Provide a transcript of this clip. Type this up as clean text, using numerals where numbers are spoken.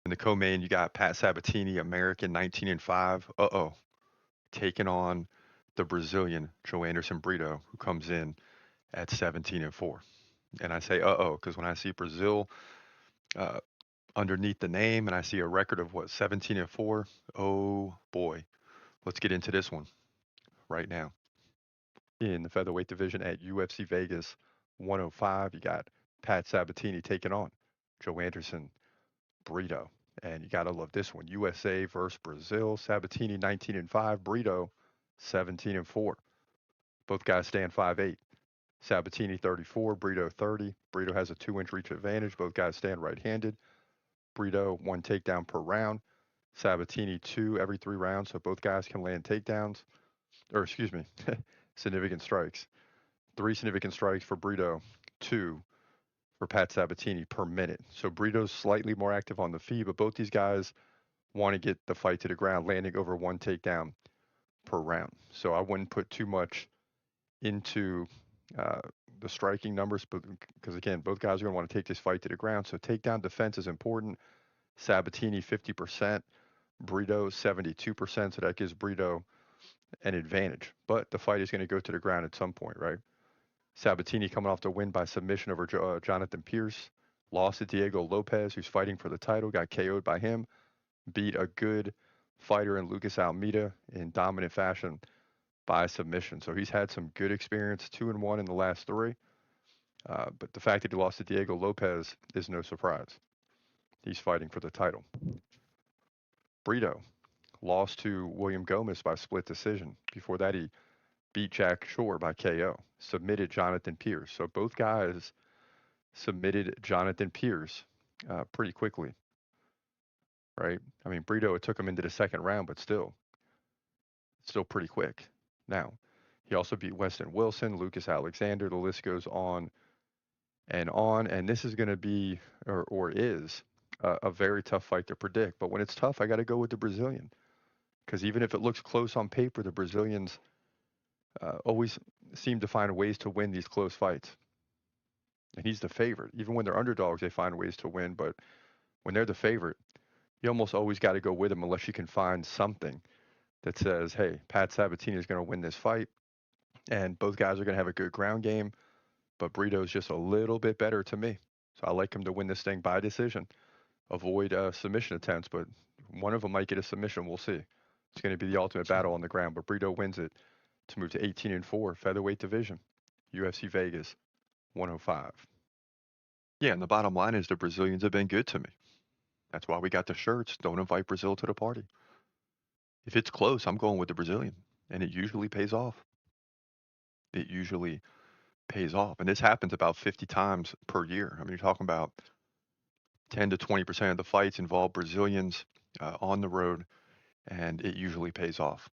In the co-main, you got Pat Sabatini, American, 19-5. Taking on the Brazilian Joanderson Brito, who comes in at 17-4. And I say because when I see Brazil uh, underneath the name and I see a record of what 17-4, oh boy, let's get into this one right now. In the featherweight division at UFC Vegas 105, you got Pat Sabatini taking on Joanderson Brito. And you got to love this one. USA versus Brazil. Sabatini 19-5, Brito 17-4. Both guys stand 5'8". Sabatini 34, Brito 30. Brito has a 2-inch reach advantage. Both guys stand right-handed. Brito 1 takedown per round. Sabatini 2 every 3 rounds, so both guys can land takedowns. Or excuse me, significant strikes. 3 significant strikes for Brito, 2 for Pat Sabatini per minute. So Brito's slightly more active on the feet, but both these guys want to get the fight to the ground, landing over 1 takedown per round. So I wouldn't put too much into uh, the striking numbers, but because again, both guys are going to want to take this fight to the ground. So takedown defense is important. Sabatini 50%, Brito 72%, so that gives Brito an advantage. But the fight is going to go to the ground at some point, right? Sabatini coming off the win by submission over Jonathan Pierce, lost to Diego Lopez, who's fighting for the title, got KO'd by him, beat a good fighter in Lucas Almeida in dominant fashion by submission. So he's had some good experience, 2-1 in the last 3. But the fact that he lost to Diego Lopez is no surprise. He's fighting for the title. Brito lost to William Gomez by split decision. Before that, he beat Jack Shore by KO, submitted Jonathan Pierce. So both guys submitted Jonathan Pierce pretty quickly, right? I mean, Brito, it took him into the second round, but still pretty quick. Now, he also beat Weston Wilson, Lucas Alexander. The list goes on and on. And this is going to be, or is, a very tough fight to predict. But when it's tough, I got to go with the Brazilian. Because even if it looks close on paper, the Brazilians always seem to find ways to win these close fights. And he's the favorite. Even when they're underdogs, they find ways to win. But when they're the favorite, you almost always got to go with them unless you can find something that says, hey, Pat Sabatini is going to win this fight. And both guys are going to have a good ground game. But Brito's just a little bit better to me. So I like him to win this thing by decision. Avoid submission attempts, but one of them might get a submission. We'll see. It's going to be the ultimate battle on the ground. But Brito wins it to move to 18-4, featherweight division, UFC Vegas 105. Yeah, and the bottom line is the Brazilians have been good to me. That's why we got the shirts. Don't invite Brazil to the party. If it's close, I'm going with the Brazilian, and it usually pays off. It usually pays off, and this happens about 50 times per year. I mean, you're talking about 10 to 20% of the fights involve Brazilians on the road, and it usually pays off.